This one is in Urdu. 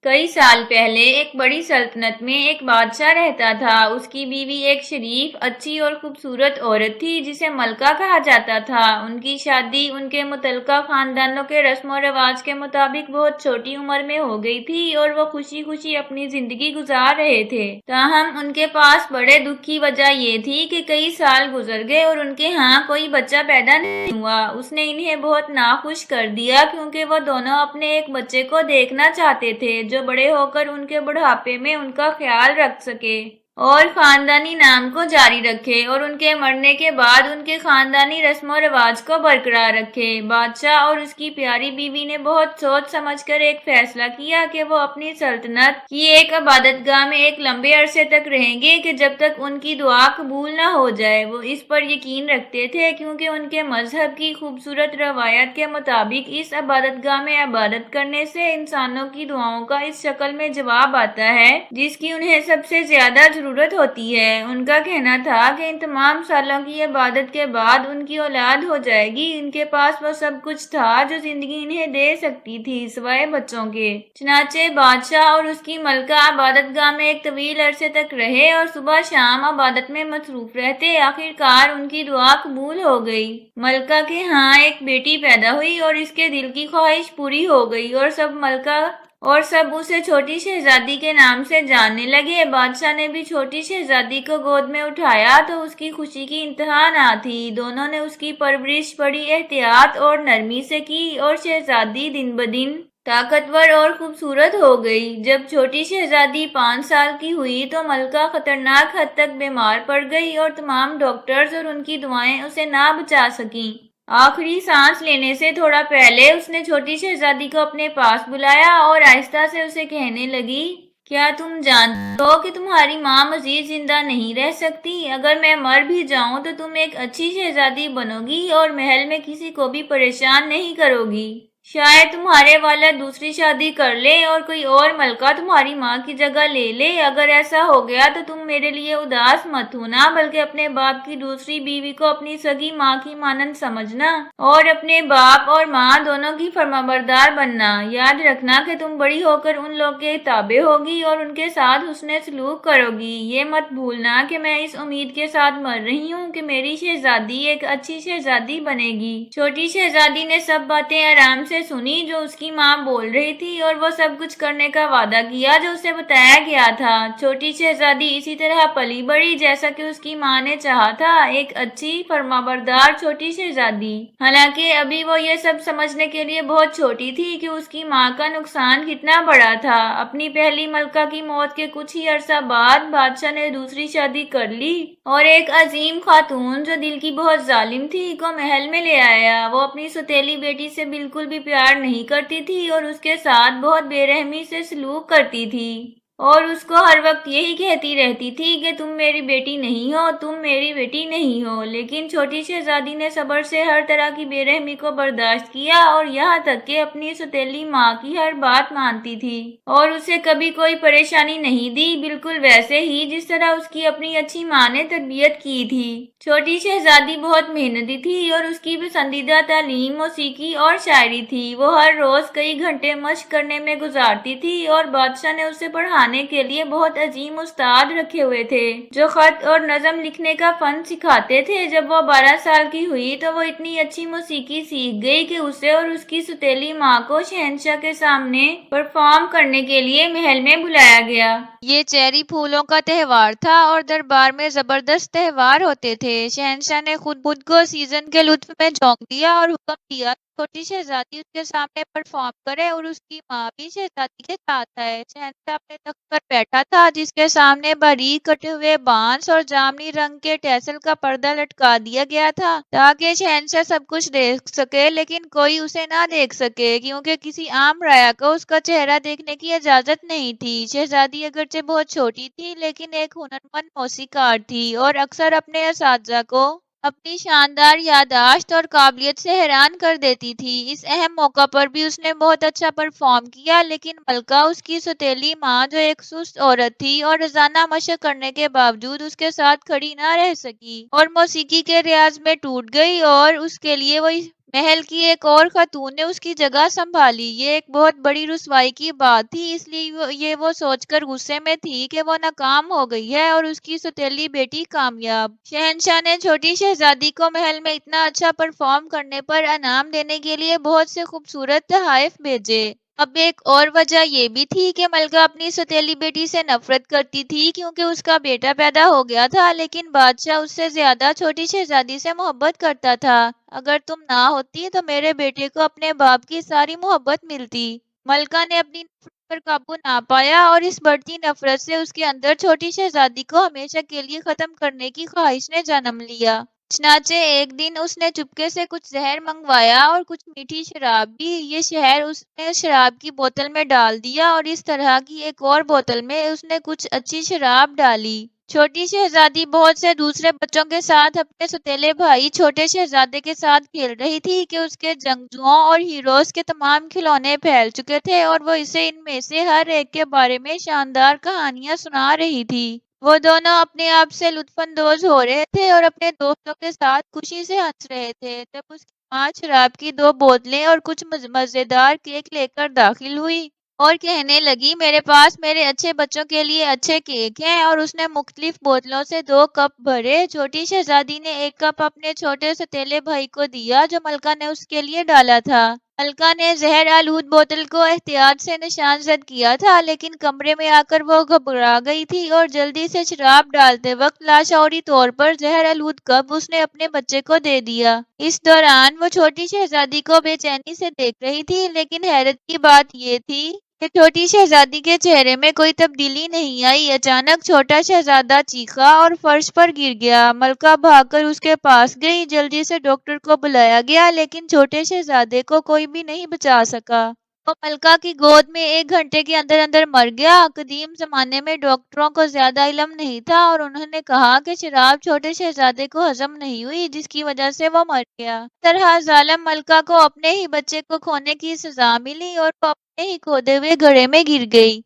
کئی سال پہلے ایک بڑی سلطنت میں ایک بادشاہ رہتا تھا۔ اس کی بیوی ایک شریف، اچھی اور خوبصورت عورت تھی جسے ملکہ کہا جاتا تھا۔ ان کی شادی ان کے متعلقہ خاندانوں کے رسم و رواج کے مطابق بہت چھوٹی عمر میں ہو گئی تھی اور وہ خوشی خوشی اپنی زندگی گزار رہے تھے۔ تاہم ان کے پاس بڑے دکھ کی وجہ یہ تھی کہ کئی سال گزر گئے اور ان کے ہاں کوئی بچہ پیدا نہیں ہوا۔ اس نے انہیں بہت ناخوش کر دیا کیونکہ وہ دونوں اپنے ایک بچے کو دیکھنا چاہتے تھے جو بڑے ہو کر ان کے بڑھاپے میں ان کا خیال رکھ سکے اور خاندانی نام کو جاری رکھے اور ان کے مرنے کے بعد ان کے خاندانی رسم و رواج کو برقرار رکھے۔ بادشاہ اور اس کی پیاری بیوی نے بہت سوچ سمجھ کر ایک فیصلہ کیا کہ وہ اپنی سلطنت کی ایک عبادت گاہ میں ایک لمبے عرصے تک رہیں گے کہ جب تک ان کی دعا قبول نہ ہو جائے۔ وہ اس پر یقین رکھتے تھے کیونکہ ان کے مذہب کی خوبصورت روایت کے مطابق اس عبادت گاہ میں عبادت کرنے سے انسانوں کی دعاؤں کا اس شکل میں جواب آتا ہے جس کی انہیں سب سے زیادہ ضرورت ہوتی ہے۔ ان کا کہنا تھا کہ ان تمام سالوں کی عبادت کے بعد ان کی اولاد ہو جائے گی۔ ان کے پاس وہ سب کچھ تھا جو زندگی انہیں دے سکتی تھی سوائے بچوں کے۔ چنانچہ بادشاہ اور اس کی ملکہ عبادت گاہ میں ایک طویل عرصے تک رہے اور صبح شام عبادت میں مصروف رہتے۔ آخرکار ان کی دعا قبول ہو گئی۔ ملکہ کے ہاں ایک بیٹی پیدا ہوئی اور اس کے دل کی خواہش پوری ہو گئی اور سب اسے چھوٹی شہزادی کے نام سے جاننے لگے۔ بادشاہ نے بھی چھوٹی شہزادی کو گود میں اٹھایا تو اس کی خوشی کی انتہا نہ تھی۔ دونوں نے اس کی پرورش بڑی احتیاط اور نرمی سے کی اور شہزادی دن بدن طاقتور اور خوبصورت ہو گئی۔ جب چھوٹی شہزادی 5 سال کی ہوئی تو ملکہ خطرناک حد تک بیمار پڑ گئی اور تمام ڈاکٹرز اور ان کی دعائیں اسے نہ بچا سکیں۔ آخری سانس لینے سے تھوڑا پہلے اس نے چھوٹی شہزادی کو اپنے پاس بلایا اور آہستہ سے اسے کہنے لگی، کیا تم جانتی ہو کہ تمہاری ماں مزید زندہ نہیں رہ سکتی؟ اگر میں مر بھی جاؤں تو تم ایک اچھی شہزادی بنو گی اور محل میں کسی کو بھی پریشان نہیں کرو گی۔ شاید تمہارے والد دوسری شادی کر لے اور کوئی اور ملکہ تمہاری ماں کی جگہ لے لے۔ اگر ایسا ہو گیا تو تم میرے لیے اداس مت ہونا بلکہ اپنے باپ کی دوسری بیوی کو اپنی سگی ماں کی مانند سمجھنا اور اپنے باپ اور ماں دونوں کی فرمانبردار بننا۔ یاد رکھنا کہ تم بڑی ہو کر ان لوگ کے تابع ہوگی اور ان کے ساتھ حسن سلوک کرو گی۔ یہ مت بھولنا کہ میں اس امید کے ساتھ مر رہی ہوں کہ میری شہزادی ایک اچھی شہزادی بنے گی۔ چھوٹی شہزادی نے سب باتیں آرام سے سنی جو اس کی ماں بول رہی تھی اور وہ سب کچھ کرنے کا وعدہ کیا جو اسے بتایا گیا تھا۔ چھوٹی شہزادی اسی طرح پلی بڑھی جیسا کہ اس کی ماں نے چاہا تھا، ایک اچھی فرمانبردار چھوٹی شہزادی۔ حالانکہ ابھی وہ یہ سب سمجھنے کے لیے بہت چھوٹی تھی کہ اس کی ماں کا نقصان کتنا بڑا تھا۔ اپنی پہلی ملکہ کی موت کے کچھ ہی عرصہ بعد بادشاہ نے دوسری شادی کر لی اور ایک عظیم خاتون جو دل کی بہت ظالم تھی کو محل میں لے آیا۔ وہ اپنی سوتیلی بیٹی سے بالکل بھی پیار نہیں کرتی تھی اور اس کے ساتھ بہت بے رحمی سے سلوک کرتی تھی اور اس کو ہر وقت یہی کہتی رہتی تھی کہ تم میری بیٹی نہیں ہو، تم میری بیٹی نہیں ہو۔ لیکن چھوٹی شہزادی نے صبر سے ہر طرح کی بے رحمی کو برداشت کیا اور یہاں تک کہ اپنی سوتیلی ماں کی ہر بات مانتی تھی اور اسے کبھی کوئی پریشانی نہیں دی، بالکل ویسے ہی جس طرح اس کی اپنی اچھی ماں نے تربیت کی تھی۔ چھوٹی شہزادی بہت محنتی تھی اور اس کی پسندیدہ تعلیم موسیقی اور شاعری تھی۔ وہ ہر روز کئی گھنٹے مشق کرنے میں گزارتی تھی اور بادشاہ نے اسے پڑھانے کے لیے بہت عظیم استاد رکھے ہوئے تھے جو خط اور نظم لکھنے کا فن سکھاتے تھے۔ جب وہ 12 سال کی ہوئی تو وہ اتنی اچھی موسیقی سیکھ گئی کہ اسے اور اس کی سوتیلی ماں کو شہنشاہ کے سامنے پرفارم کرنے کے لیے محل میں بلایا گیا۔ یہ چیری پھولوں کا تہوار تھا اور دربار میں زبردست تہوار ہوتے تھے۔ شہنشاہ نے خود کو سیزن کے لطف میں جھونک دیا اور حکم دیا کہ چھوٹی شہزادی اس کے سامنے پرفارم کرے اور اس کی ماں بھی شہزادی کے ساتھ آئے۔ شہنشاہ اپنے تخت پر بیٹھا تھا جس کے سامنے باریک کٹے ہوئے بانس اور جامنی رنگ کے ٹیسل کا پردہ لٹکا دیا گیا تھا تاکہ شہنشاہ سب کچھ دیکھ سکے لیکن کوئی اسے نہ دیکھ سکے کیونکہ کسی عام رعایا کو اس کا چہرہ دیکھنے کی اجازت نہیں تھی۔ شہزادی اگرچہ بہت چھوٹی تھی لیکن ایک ہنرمند موسیقار تھی اور اکثر اپنے اساتذہ کو اپنی شاندار یادداشت اور قابلیت سے حیران کر دیتی تھی۔ اس اہم موقع پر بھی اس نے بہت اچھا پرفارم کیا لیکن ملکہ اس کی سوتیلی ماں جو ایک سست عورت تھی اور روزانہ مشق کرنے کے باوجود اس کے ساتھ کھڑی نہ رہ سکی اور موسیقی کے ریاض میں ٹوٹ گئی اور اس کے لیے وہ محل کی ایک اور خاتون نے اس کی جگہ سنبھالی۔ یہ ایک بہت بڑی رسوائی کی بات تھی، اس لیے وہ سوچ کر غصے میں تھی کہ وہ ناکام ہو گئی ہے اور اس کی سوتیلی بیٹی کامیاب۔ شہنشاہ نے چھوٹی شہزادی کو محل میں اتنا اچھا پرفارم کرنے پر انعام دینے کے لیے بہت سے خوبصورت تحائف بھیجے۔ اب ایک اور وجہ یہ بھی تھی کہ ملکہ اپنی سوتیلی بیٹی سے نفرت کرتی تھی کیونکہ اس کا بیٹا پیدا ہو گیا تھا، لیکن بادشاہ اس سے زیادہ چھوٹی شہزادی سے محبت کرتا تھا۔ اگر تم نہ ہوتی تو میرے بیٹے کو اپنے باپ کی ساری محبت ملتی۔ ملکہ نے اپنی نفرت پر قابو نہ پایا اور اس بڑھتی نفرت سے اس کے اندر چھوٹی شہزادی کو ہمیشہ کے لیے ختم کرنے کی خواہش نے جنم لیا۔ چنانچہ ایک دن اس نے چپکے سے کچھ زہر منگوایا اور کچھ میٹھی شراب بھی۔ یہ زہر اس نے شراب کی بوتل میں ڈال دیا اور اس طرح کی ایک اور بوتل میں اس نے کچھ اچھی شراب ڈالی۔ چھوٹی شہزادی بہت سے دوسرے بچوں کے ساتھ اپنے سوتیلے بھائی چھوٹے شہزادے کے ساتھ کھیل رہی تھی کہ اس کے جنگجوؤں اور ہیروز کے تمام کھلونے پھیل چکے تھے اور وہ اسے ان میں سے ہر ایک کے بارے میں شاندار کہانیاں سنا رہی تھی۔ وہ دونوں اپنے آپ سے لطف اندوز ہو رہے تھے اور اپنے دوستوں کے ساتھ خوشی سے ہنس رہے تھے۔ جب اس کی ماں شراب کی 2 بوتلیں اور کچھ مزیدار کیک لے کر داخل ہوئی اور کہنے لگی، میرے پاس میرے اچھے بچوں کے لیے اچھے کیک ہیں، اور اس نے مختلف بوتلوں سے 2 کپ بھرے۔ چھوٹی شہزادی نے ایک کپ اپنے چھوٹے سوتیلے بھائی کو دیا جو ملکہ نے اس کے لیے ڈالا تھا۔ ملکہ نے زہر آلود بوتل کو احتیاط سے نشان زد کیا تھا، لیکن کمرے میں آ کر وہ گھبرا گئی تھی اور جلدی سے شراب ڈالتے وقت لاشعوری طور پر زہر آلود کپ اس نے اپنے بچے کو دے دیا۔ اس دوران وہ چھوٹی شہزادی کو بے چینی سے دیکھ رہی تھی، لیکن حیرت کی بات یہ تھی کہ چھوٹی شہزادی کے چہرے میں کوئی تبدیلی نہیں آئی۔ اچانک چھوٹا شہزادہ چیخا اور فرش پر گر گیا۔ ملکہ بھاگ کر اس کے پاس گئی۔ جلدی سے ڈاکٹر کو بلایا گیا، لیکن چھوٹے شہزادے کو کوئی بھی نہیں بچا سکا۔ وہ ملکہ کی گود میں 1 گھنٹے کے اندر اندر مر گیا۔ قدیم زمانے میں ڈاکٹروں کو زیادہ علم نہیں تھا اور انہوں نے کہا کہ شراب چھوٹے شہزادے کو ہضم نہیں ہوئی، جس کی وجہ سے وہ مر گیا۔ اس طرح ظالم ملکہ کو اپنے ہی بچے کو کھونے کی سزا ملی اور وہ اپنے ہی کھودے ہوئے گڑھے میں گر گئی۔